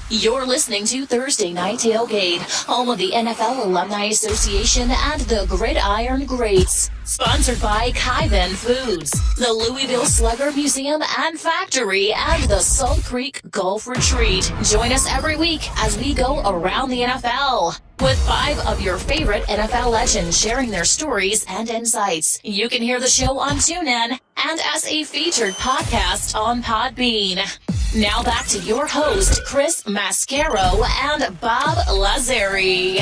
You're listening to Thursday Night Tailgate, home of the NFL Alumni Association and the Gridiron Greats. Sponsored by Kyvan Foods, the Louisville Slugger Museum and Factory, and the Salt Creek Golf Retreat. Join us every week as we go around the NFL with 5 of your favorite NFL legends sharing their stories and insights. You can hear the show on TuneIn and as a featured podcast on Podbean. Now back to your host, Chris Mascaro and Bob Lazari.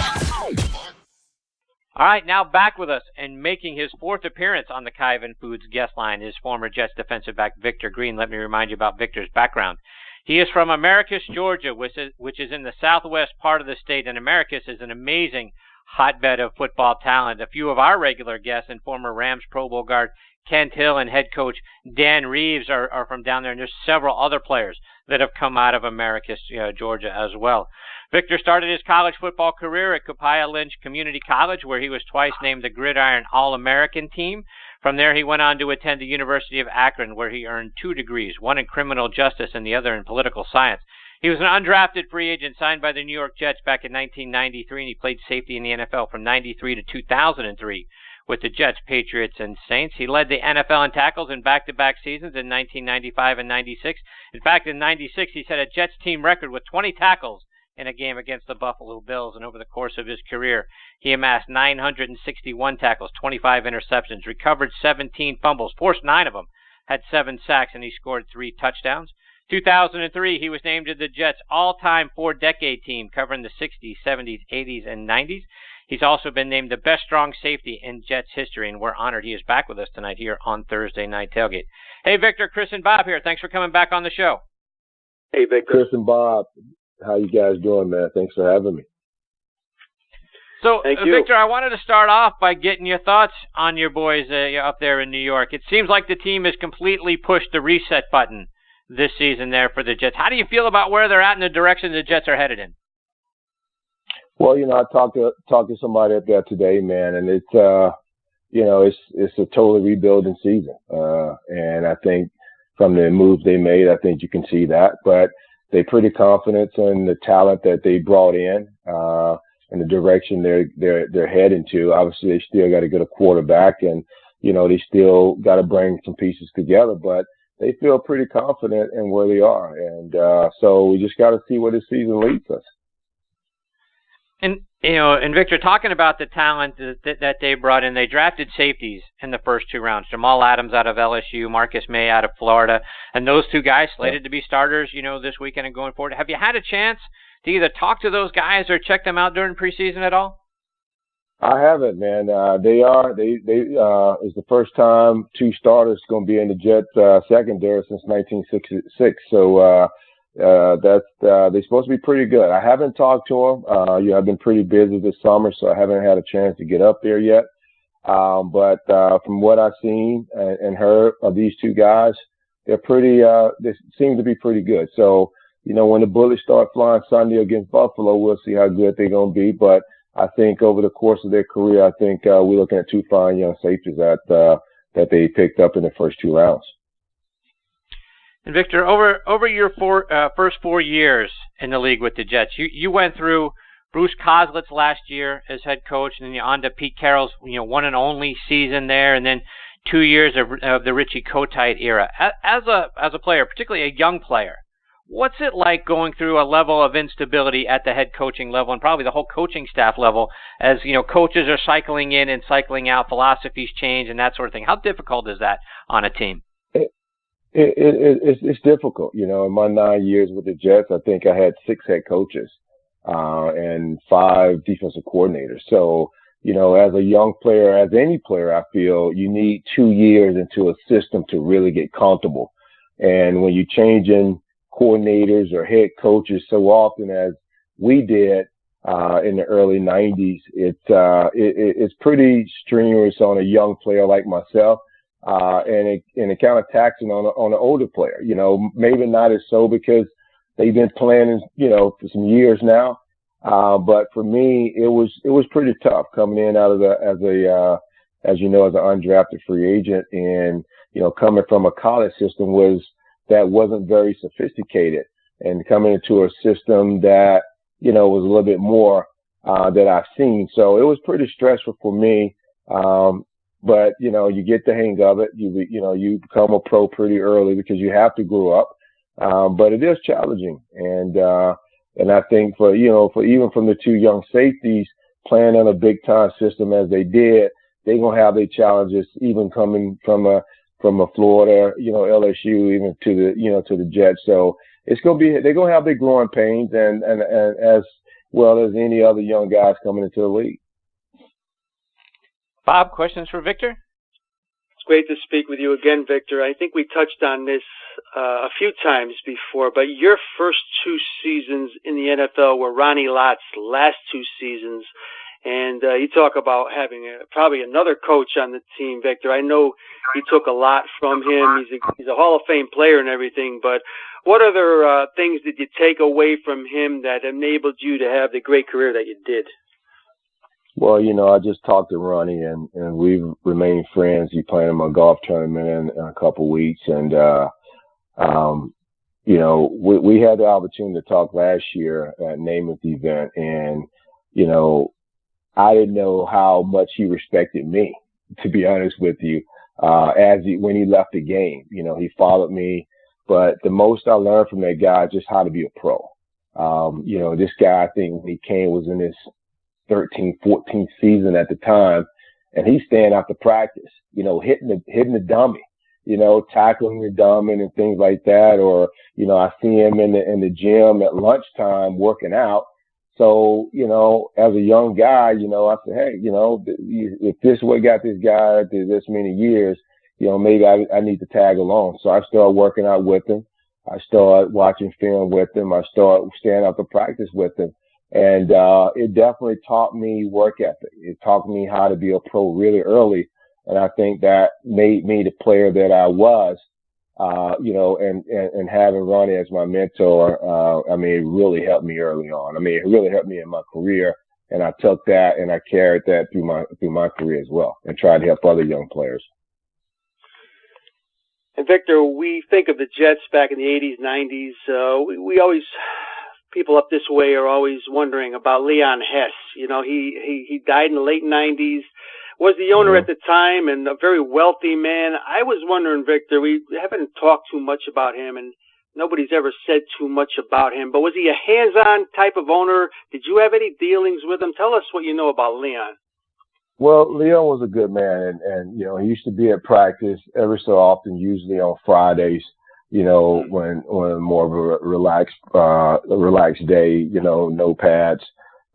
All right, now back with us and making his 4th appearance on the Kyvan Foods guest line is former Jets defensive back Victor Green. Let me remind you about Victor's background. He is from Americus, Georgia, which is in the southwest part of the state, and Americus is an amazing hotbed of football talent. A few of our regular guests and former Rams Pro Bowl guard Kent Hill and head coach Dan Reeves are from down there, and there's several other players that have come out of Americus, Georgia as well. Victor started his college football career at Copiah Lynch Community College, where he was twice named the Gridiron All-American team. From there, he went on to attend the University of Akron, where he earned 2 degrees, one in criminal justice and the other in political science. He was an undrafted free agent signed by the New York Jets back in 1993, and he played safety in the NFL from 93 to 2003 with the Jets, Patriots, and Saints. He led the NFL in tackles in back-to-back seasons in 1995 and 96. In fact, in 96, he set a Jets team record with 20 tackles in a game against the Buffalo Bills, and over the course of his career, he amassed 961 tackles, 25 interceptions, recovered 17 fumbles, forced 9 of them, had 7 sacks, and he scored 3 touchdowns. 2003, he was named to the Jets' all-time 4-decade team, covering the 60s, 70s, 80s, and 90s. He's also been named the best strong safety in Jets history, and we're honored he is back with us tonight here on Thursday Night Tailgate. Hey, Victor, Chris, and Bob here. Thanks for coming back on the show. Hey, Victor. Chris and Bob. How you guys doing, man? Thanks for having me. So, Victor, I wanted to start off by getting your thoughts on your boys up there in New York. It seems like the team has completely pushed the reset button this season there for the Jets. How do you feel about where they're at and the direction the Jets are headed in? Well, I talked to somebody up there today, man, and it's it's a totally rebuilding season. And I think from the moves they made, I think you can see that. But they're pretty confident in the talent that they brought in and the direction they're heading to. Obviously, they still got to get a quarterback, and they still got to bring some pieces together. But they feel pretty confident in where they are, and so we just got to see where this season leads us. And Victor, talking about the talent that they brought in, they drafted safeties in the first 2 rounds. Jamal Adams out of LSU, Marcus May out of Florida, and those 2 guys slated to be starters, this weekend and going forward. Have you had a chance to either talk to those guys or check them out during preseason at all? I haven't, man. They it's the first time 2 starters going to be in the Jets secondary since 1966. So. They're supposed to be pretty good. I haven't talked to them. I've been pretty busy this summer, so I haven't had a chance to get up there yet. But from what I've seen and heard of these 2 guys, they seem to be pretty good. So, when the Bullets start flying Sunday against Buffalo, we'll see how good they're going to be. But I think over the course of their career, I think we're looking at 2 fine young safeties that they picked up in the first 2 rounds. And Victor, over your first 4 years in the league with the Jets, you went through Bruce Kozlitz last year as head coach, and then you're on to Pete Carroll's one and only season there, and then 2 years of the Richie Kotite era. As a player, particularly a young player, what's it like going through a level of instability at the head coaching level and probably the whole coaching staff level as coaches are cycling in and cycling out, philosophies change, and that sort of thing? How difficult is that on a team? It's difficult. In my 9 years with the Jets, I think I had 6 head coaches and 5 defensive coordinators. So, as a young player, as any player, I feel you need 2 years into a system to really get comfortable. And when you're changing coordinators or head coaches so often as we did in the early 90s, it's pretty strenuous on a young player like myself. And it kind of taxing on an older player, maybe not as so because they've been playing, for some years now. But for me, it was pretty tough coming in out of as an undrafted free agent, and coming from a college system that wasn't very sophisticated. and coming into a system that, was a little bit more that I've seen. So it was pretty stressful for me. But, you get the hang of it. You become a pro pretty early because you have to grow up. But it is challenging. And I think for even from the two young safeties playing in a big time system as they did, they're going to have their challenges even coming from a Florida, LSU, even to the Jets. So they're going to have their growing pains and as well as any other young guys coming into the league. Bob, questions for Victor? It's great to speak with you again, Victor. I think we touched on this a few times before, but your first two seasons in the NFL were Ronnie Lott's last two seasons. And you talk about having probably another coach on the team, Victor. I know he took a lot from him. He's a Hall of Fame player and everything, but what other things did you take away from him that enabled you to have the great career that you did? Well, I just talked to Ronnie, and we've remained friends. He playing in my golf tournament in a couple of weeks, and we had the opportunity to talk last year at Namath event, and I didn't know how much he respected me, to be honest with you. When he left the game, he followed me, but the most I learned from that guy just how to be a pro. This guy, I think when he came was in his 13th, 14th season at the time, and he's staying after practice, hitting the dummy, tackling the dummy and things like that. Or, I see him in the gym at lunchtime working out. So, as a young guy, I said, hey, if this way got this guy this many years, maybe I need to tag along. So I started working out with him. I started watching film with him. I started staying out to practice with him. And it definitely taught me work ethic. It taught me how to be a pro really early. And I think that made me the player that I was, and having Ronnie as my mentor, it really helped me early on. It really helped me in my career. And I took that and I carried that through my career as well and tried to help other young players. And Victor, we think of the Jets back in the 80s, 90s. We always... People up this way are always wondering about Leon Hess. He died in the late 90s, was the owner at the time and a very wealthy man. I was wondering, Victor, we haven't talked too much about him and nobody's ever said too much about him, but was he a hands-on type of owner? Did you have any dealings with him? Tell us what you know about Leon. Well, Leon was a good man and he used to be at practice every so often, usually on Fridays. When more of a relaxed day, no pads.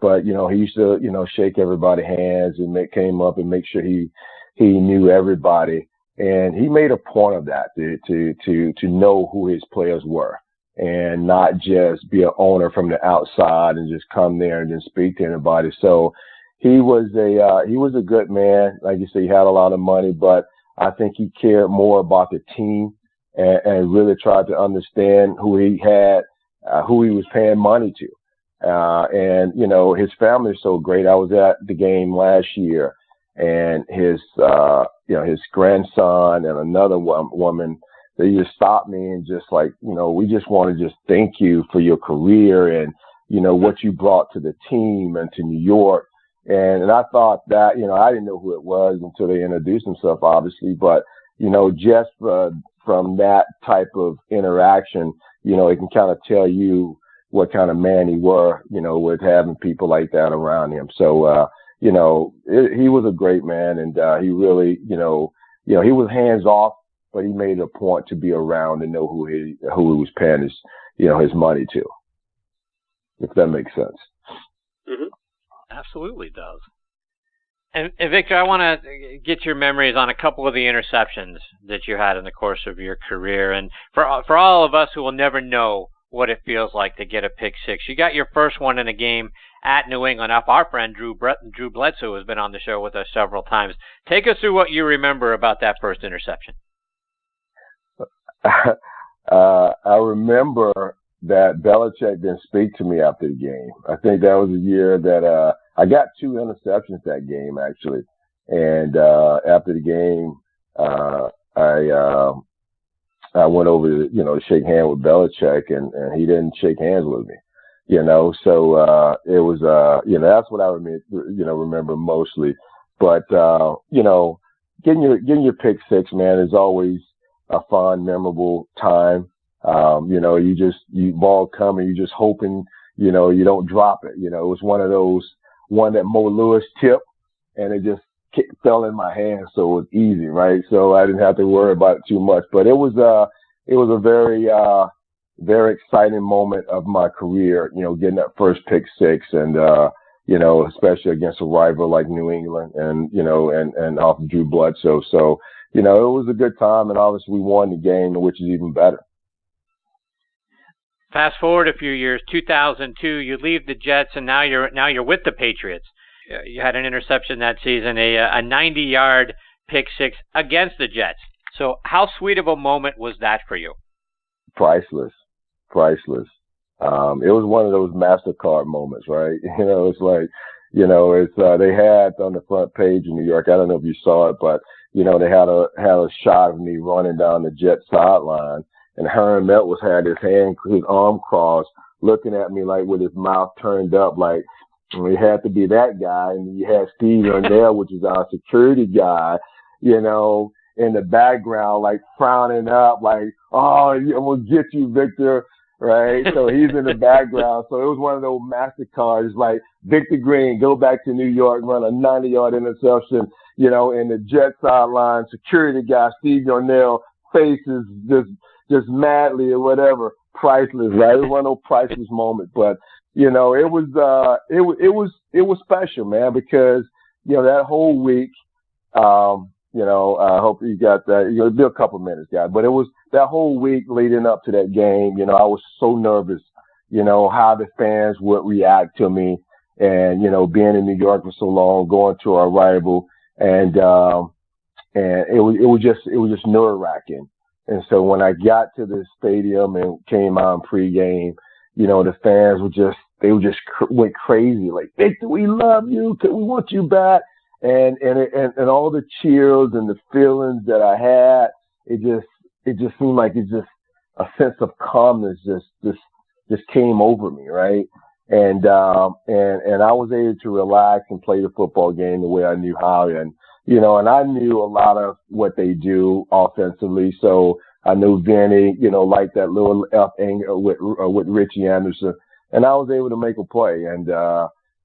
But, he used to, shake everybody's hands and came up and make sure he knew everybody. And he made a point of that to know who his players were and not just be an owner from the outside and just come there and just speak to anybody. So he was a good man. Like you say, he had a lot of money, but I think he cared more about the team. And really tried to understand who he was paying money to. And, his family is so great. I was at the game last year and his grandson and another woman, they just stopped me and just like, we just want to just thank you for your career and, what you brought to the team and to New York. And I thought that, I didn't know who it was until they introduced themselves, obviously, but, just from that type of interaction, it can kind of tell you what kind of man he were, with having people like that around him. So, he was a great man and, he really, he was hands off, but he made it a point to be around and know who he was paying his money to, if that makes sense. Mm-hmm. Absolutely does. And Victor, I want to get your memories on a couple of the interceptions that you had in the course of your career. And for all of us who will never know what it feels like to get a pick six, you got your first one in a game at New England off our friend Drew Bledsoe, who has been on the show with us several times. Take us through what you remember about that first interception. I remember that Belichick didn't speak to me after the game. I think that was a year that I got 2 interceptions that game, actually. And after the game, I went over to shake hands with Belichick, and he didn't shake hands with me. So it was that's what I remember mostly. But getting your pick six, man, is always a fun, memorable time. You ball coming, you just hoping, you don't drop it. It was one that Mo Lewis tipped, and it just fell in my hand, so it was easy, right? So I didn't have to worry about it too much. But it was a very very exciting moment of my career, getting that first pick six, and especially against a rival like New England, and off Drew Bledsoe. So it was a good time, and obviously we won the game, which is even better. Fast forward a few years, 2002, you leave the Jets, and now you're with the Patriots. You had an interception that season, a 90-yard pick six against the Jets. So how sweet of a moment was that for you? Priceless. It was one of those MasterCard moments, right? It's like, they had on the front page in New York, I don't know if you saw it, but, they had a shot of me running down the Jet sideline, and Herman Melville had his arm crossed, looking at me like with his mouth turned up, like, it had to be that guy. And you had Steve Yarnell, which is our security guy, in the background, like frowning up, like, oh, I'm going to get you, Victor. Right. So he's in the background. So it was one of those MasterCards, like Victor Green, go back to New York, run a 90-yard interception, and the Jet sideline security guy, Steve Yarnell, faces just madly or whatever. Priceless, right? It was one of those priceless moments. But, it was special, man, because, that whole week, I hope you got that. It'll be a couple minutes, guys. But it was that whole week leading up to that game. I was so nervous, how the fans would react to me, and being in New York for so long, going to our rival, and it was just nerve wracking. And so when I got to the stadium and came out pregame, the fans went crazy, like, Victor, we love you, we want you back. And all the cheers and the feelings that I had, it just seemed like it's just a sense of calmness just came over me, right? And I was able to relax and play the football game the way I knew how, and I knew a lot of what they do offensively, so I knew Vinny, like that little F angle with Richie Anderson, and I was able to make a play, and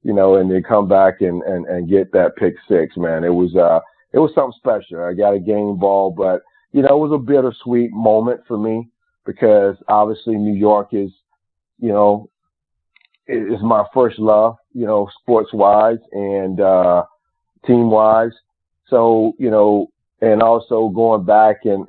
and then come back and get that pick six, man. It was something special. I got a game ball, but, it was a bittersweet moment for me because obviously New York is my first love, sports wise and, team wise. So, and also going back and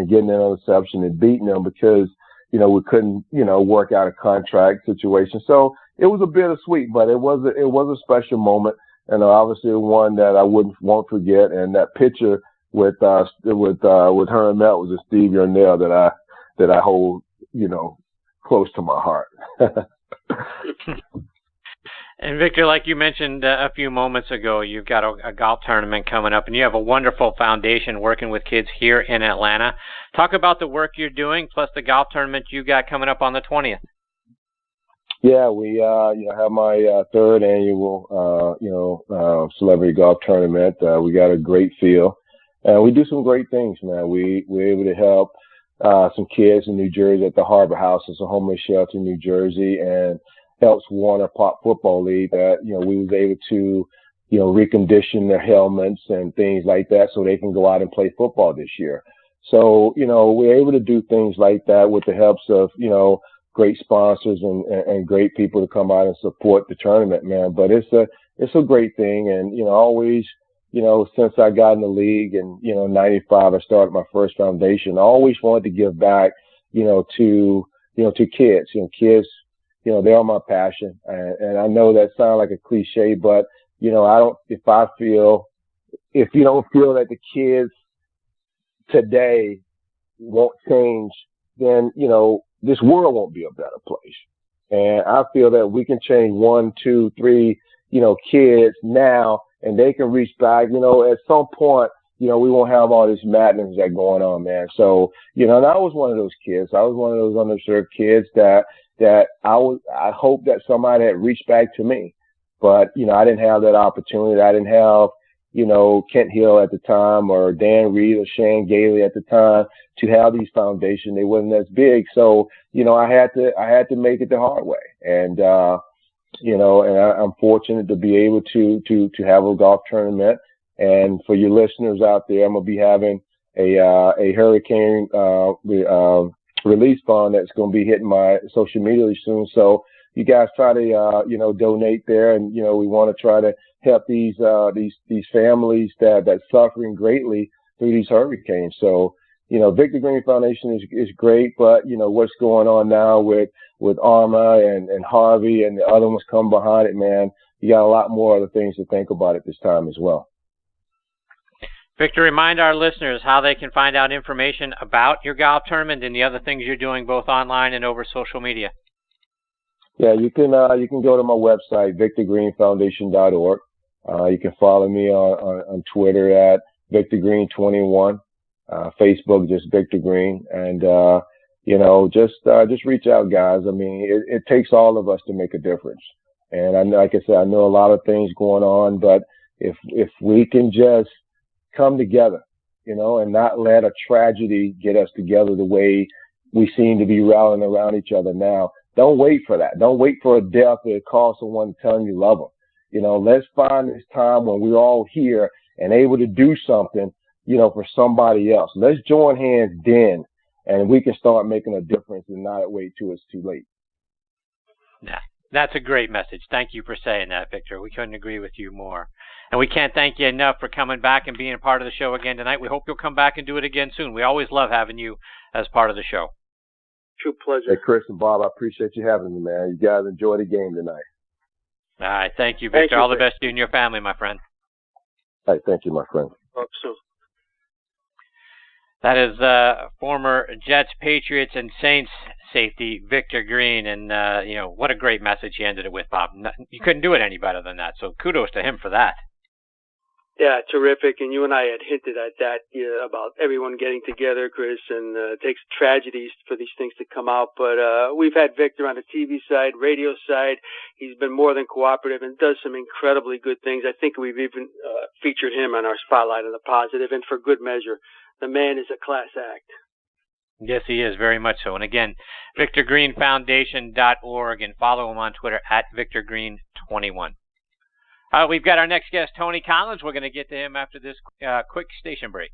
getting an interception and beating them because, we couldn't, work out a contract situation. So it was a bittersweet, but it was a special moment, and obviously one that I won't forget. And that picture with Herman Melville and Steve Yarnell that I hold, close to my heart. And Victor, like you mentioned a few moments ago, you've got a golf tournament coming up, and you have a wonderful foundation working with kids here in Atlanta. Talk about the work you're doing, plus the golf tournament you got coming up on the 20th. Yeah, we have my third annual celebrity golf tournament. We got a great field, and we do some great things, man. We're able to help some kids in New Jersey at the Harbor House. It's a homeless shelter in New Jersey, and helps Warner Pop Football League that, we was able to, recondition their helmets and things like that so they can go out and play football this year. So, we're able to do things like that with the helps of, great sponsors and great people to come out and support the tournament, man. But it's a great thing. And, always, since I got in the league and, 95, I started my first foundation. I always wanted to give back, to kids, kids, they are my passion. And I know that sounds like a cliche, but, if you don't feel that the kids today won't change, then, this world won't be a better place. And I feel that we can change 1, 2, 3, kids now, and they can reach back, at some point, we won't have all this madness that going on, man. So, and I was one of those kids. I was one of those underserved kids that I hope that somebody had reached back to me, but, I didn't have that opportunity. I didn't have, Kent Hill at the time or Dan Reed or Shane Gailey at the time to have these foundations. They wasn't as big. So, I had to make it the hard way. And, I'm fortunate to be able to have a golf tournament. And for your listeners out there, I'm going to be having a hurricane, release fund that's going to be hitting my social media soon. So you guys try to, donate there. And, we want to try to help these families that's suffering greatly through these hurricanes. So, Victor Green Foundation is great, but, what's going on now with Irma and Harvey and the other ones come behind it, man, you got a lot more other things to think about at this time as well. Victor, remind our listeners how they can find out information about your golf tournament and the other things you're doing both online and over social media. Yeah, you can go to my website, victorgreenfoundation.org. You can follow me on Twitter at VictorGreen21, Facebook just Victor Green, and just reach out, guys. I mean, it takes all of us to make a difference. And like I said, I know a lot of things going on, but if we can just come together, and not let a tragedy get us together the way we seem to be rallying around each other now. Don't wait for that. Don't wait for a death to call someone to tell you love them. Let's find this time when we're all here and able to do something, for somebody else. Let's join hands then, and we can start making a difference and not wait till it's too late. Yeah, that's a great message. Thank you for saying that, Victor. We couldn't agree with you more. And we can't thank you enough for coming back and being a part of the show again tonight. We hope you'll come back and do it again soon. We always love having you as part of the show. True pleasure. Hey, Chris and Bob, I appreciate you having me, man. You guys enjoy the game tonight. All right. Thank you, Victor. All the best to you and your family, my friend. Hey, thank you, my friend. Hope so. That is former Jets, Patriots, and Saints safety Victor Green. And, what a great message he ended it with, Bob. You couldn't do it any better than that. So kudos to him for that. Yeah, terrific. And you and I had hinted at that about everyone getting together, Chris, and it takes tragedies for these things to come out. But we've had Victor on the TV side, radio side. He's been more than cooperative and does some incredibly good things. I think we've even featured him on our Spotlight on the Positive, and for good measure. The man is a class act. Yes, he is, very much so. And again, VictorGreenFoundation.org, and follow him on Twitter at VictorGreen21. We've got our next guest, Tony Collins. We're going to get to him after this quick station break.